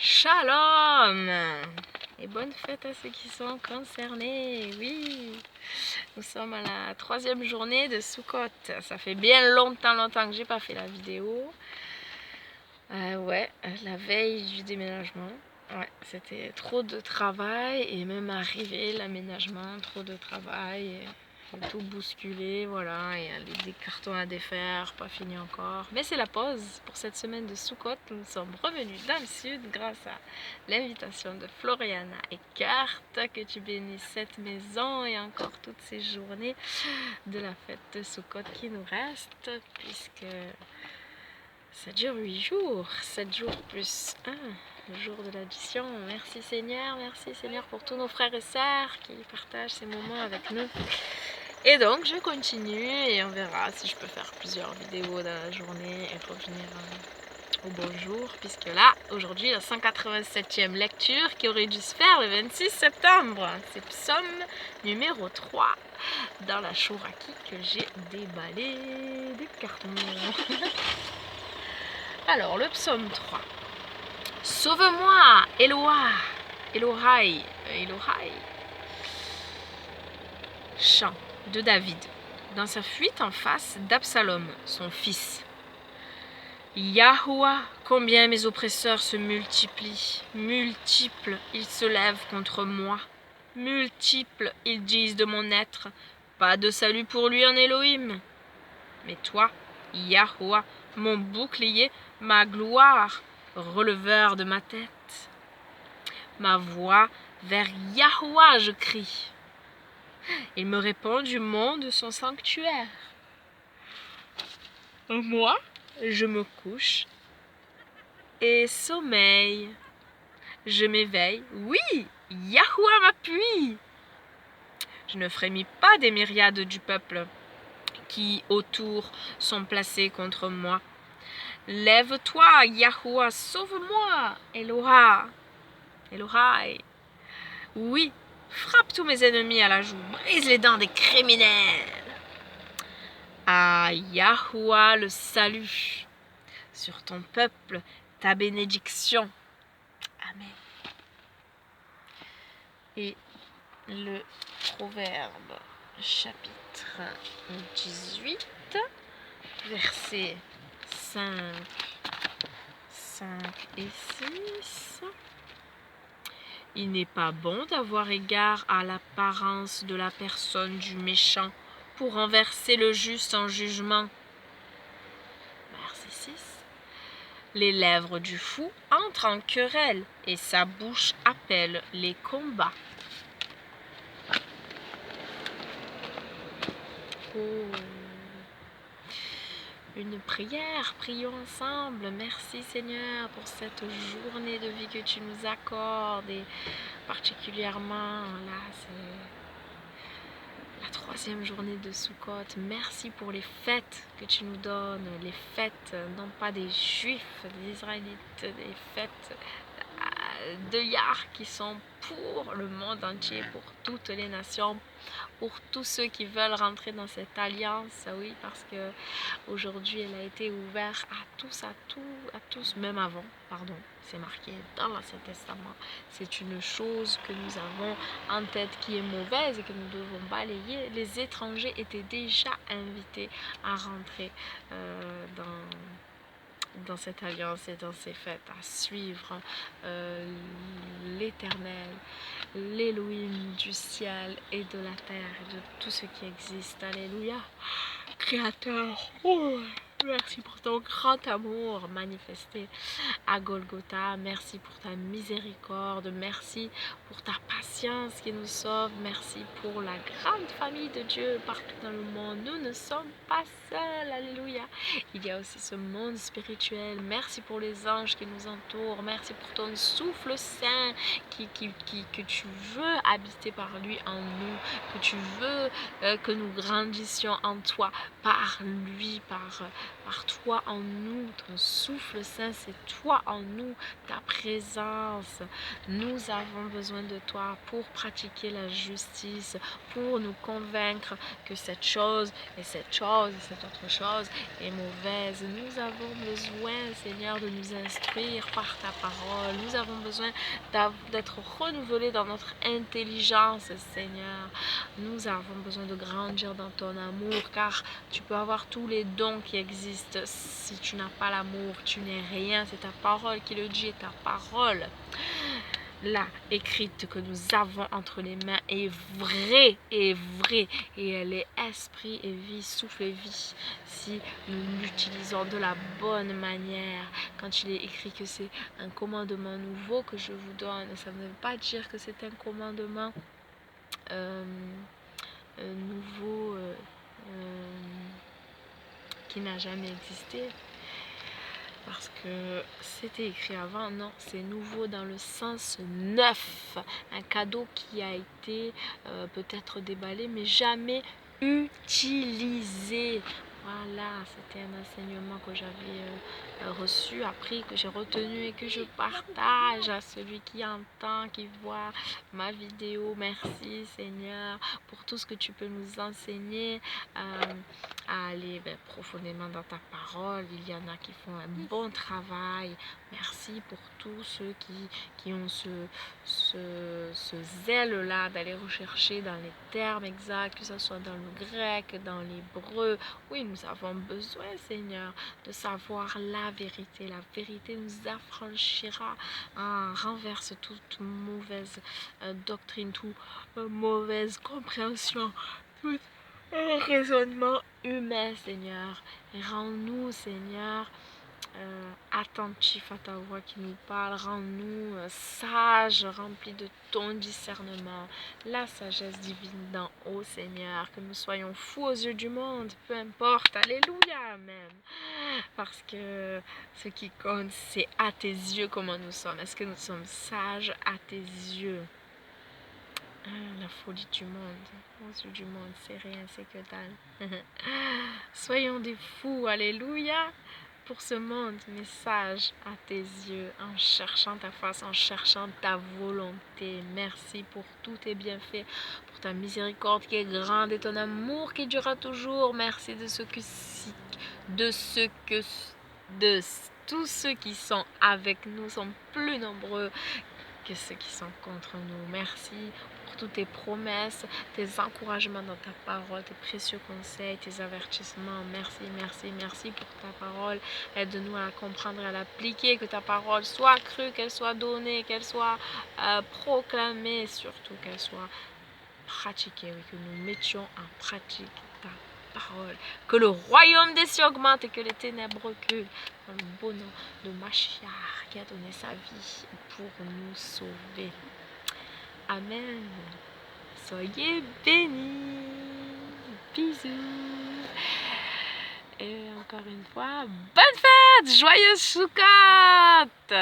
Shalom et bonne fête à ceux qui sont concernés. Oui, nous sommes à la 3e journée de Sukkot. Ça fait bien longtemps que j'ai pas fait la vidéo. Ouais, la veille du déménagement. Ouais, c'était trop de travail et même arrivé l'aménagement, trop de travail. Et tout bousculé, voilà, et des cartons à défaire, pas fini encore. Mais c'est la pause pour cette semaine de Sukkot. Nous sommes revenus dans le sud grâce à l'invitation de Floriana et Kurt. Que tu bénisses cette maison et encore toutes ces journées de la fête de Sukkot qui nous restent, puisque ça dure 8 jours, 7 jours plus 1. Le jour de l'addition. Merci Seigneur pour tous nos frères et sœurs qui partagent ces moments avec nous. Et donc je continue et on verra si je peux faire plusieurs vidéos dans la journée et revenir au beau jour, puisque là, aujourd'hui, la 187e lecture qui aurait dû se faire le 26 septembre. C'est psaume numéro 3 dans la Chouraki que j'ai déballé du carton. Alors, le psaume 3. Sauve-moi, Eloah, Elohai. Chant de David, dans sa fuite en face d'Absalom, son fils. Yahoua, combien mes oppresseurs se multiplient, multiples ils se lèvent contre moi, multiples ils disent de mon être, pas de salut pour lui en Élohim. Mais toi, Yahoua, mon bouclier, ma gloire, releveur de ma tête. Ma voix vers Yahoua je crie. Il me répond du mont de son sanctuaire. Moi, je me couche et sommeille. Je m'éveille. Oui, Yahoua m'appuie. Je ne frémis pas des myriades du peuple qui autour sont placés contre moi. Lève-toi, Yahoua, sauve-moi, Elohai. Oui, frappe tous mes ennemis à la joue, brise les dents des criminels. Ah, Yahoua, le salut, sur ton peuple, ta bénédiction. Amen. Et le Proverbe, chapitre 18, versets 5 et 6. Il n'est pas bon d'avoir égard à l'apparence de la personne du méchant pour renverser le juste en jugement. Verset 6. Les lèvres du fou entrent en querelle et sa bouche appelle les combats. Oh. Une prière, prions ensemble. Merci Seigneur pour cette journée de vie que tu nous accordes et particulièrement là c'est la 3e journée de Sukkot. Merci pour les fêtes que tu nous donnes, les fêtes non pas des Juifs, des Israélites, des fêtes de Yah qui sont pour le monde entier, pour toutes les nations, pour tous ceux qui veulent rentrer dans cette alliance, oui, parce que aujourd'hui elle a été ouverte à tous, même avant, pardon, c'est marqué dans l'Ancien Testament. C'est une chose que nous avons en tête qui est mauvaise et que nous devons balayer. Les étrangers étaient déjà invités à rentrer dans cette alliance et dans ces fêtes, à suivre l'Éternel, l'Élohim du ciel et de la terre et de tout ce qui existe. Alléluia. Créateur, oh, merci pour ton grand amour manifesté à Golgotha. Merci pour ta miséricorde. Merci pour ta patience qui nous sauve. Merci pour la grande famille de Dieu partout dans le monde. Nous ne sommes pas seuls. Alléluia. Il y a aussi ce monde spirituel. Merci pour les anges qui nous entourent. Merci pour ton souffle saint que tu veux habiter par lui en nous. Que tu veux que nous grandissions en toi par lui, par toi en nous, ton souffle saint, c'est toi en nous, ta présence. Nous avons besoin de toi pour pratiquer la justice, pour nous convaincre que cette chose et cette chose et cette autre chose est mauvaise. Nous avons besoin, Seigneur, de nous instruire par ta parole. Nous avons besoin d'être renouvelés dans notre intelligence, Seigneur. Nous avons besoin de grandir dans ton amour, car tu peux avoir tous les dons qui existent. Si tu n'as pas l'amour, tu n'es rien. C'est ta parole qui le dit, et ta parole là, écrite, que nous avons entre les mains, est vraie, et elle est esprit et vie, souffle et vie, si nous l'utilisons de la bonne manière. Quand il est écrit que c'est un commandement nouveau que je vous donne, ça ne veut pas dire que c'est un commandement nouveau qui n'a jamais existé, parce que c'était écrit avant. Non, c'est nouveau dans le sens neuf, un cadeau qui a été peut-être déballé mais jamais utilisé. Voilà, c'était un enseignement que j'avais reçu, appris, que j'ai retenu et que je partage à celui qui entend, qui voit ma vidéo. Merci Seigneur pour tout ce que tu peux nous enseigner, à aller profondément dans ta parole. Il y en a qui font un bon travail. Merci pour tous ceux qui ont ce zèle-là d'aller rechercher dans les termes exacts, que ce soit dans le grec, dans l'hébreu. Oui, nous avons besoin, Seigneur, de savoir la vérité. La vérité nous affranchira, renverse toute mauvaise doctrine, toute mauvaise compréhension, tout raisonnement humain, Seigneur. Rends-nous, Seigneur, attentifs à ta voix qui nous parle. Rends-nous sages, remplis de ton discernement, la sagesse divine d'en haut, Seigneur. Que nous soyons fous aux yeux du monde, peu importe. Alléluia, amen. Parce que ce qui compte, c'est à tes yeux comment nous sommes. Est-ce que nous sommes sages à tes yeux? La folie du monde, aux yeux du monde, c'est rien, c'est que dalle. Soyons des fous, alléluia, pour ce monde, mais sages à tes yeux, en cherchant ta face, en cherchant ta volonté. Merci pour tous tes bienfaits, pour ta miséricorde qui est grande et ton amour qui durera toujours. Merci de tous ceux qui sont avec nous sont plus nombreux que ceux qui sont contre nous. Merci pour toutes tes promesses, tes encouragements dans ta parole, tes précieux conseils, tes avertissements. Merci, merci, merci pour ta parole. Aide-nous à la comprendre, à l'appliquer, que ta parole soit crue, qu'elle soit donnée, qu'elle soit proclamée, surtout qu'elle soit pratiquée, oui, que nous mettions en pratique ta parole. Que le royaume des cieux augmente et que les ténèbres reculent, dans le beau nom de Machiach qui a donné sa vie pour nous sauver. Amen. Soyez bénis. Bisous. Et encore une fois, bonne fête, joyeuse Soukot.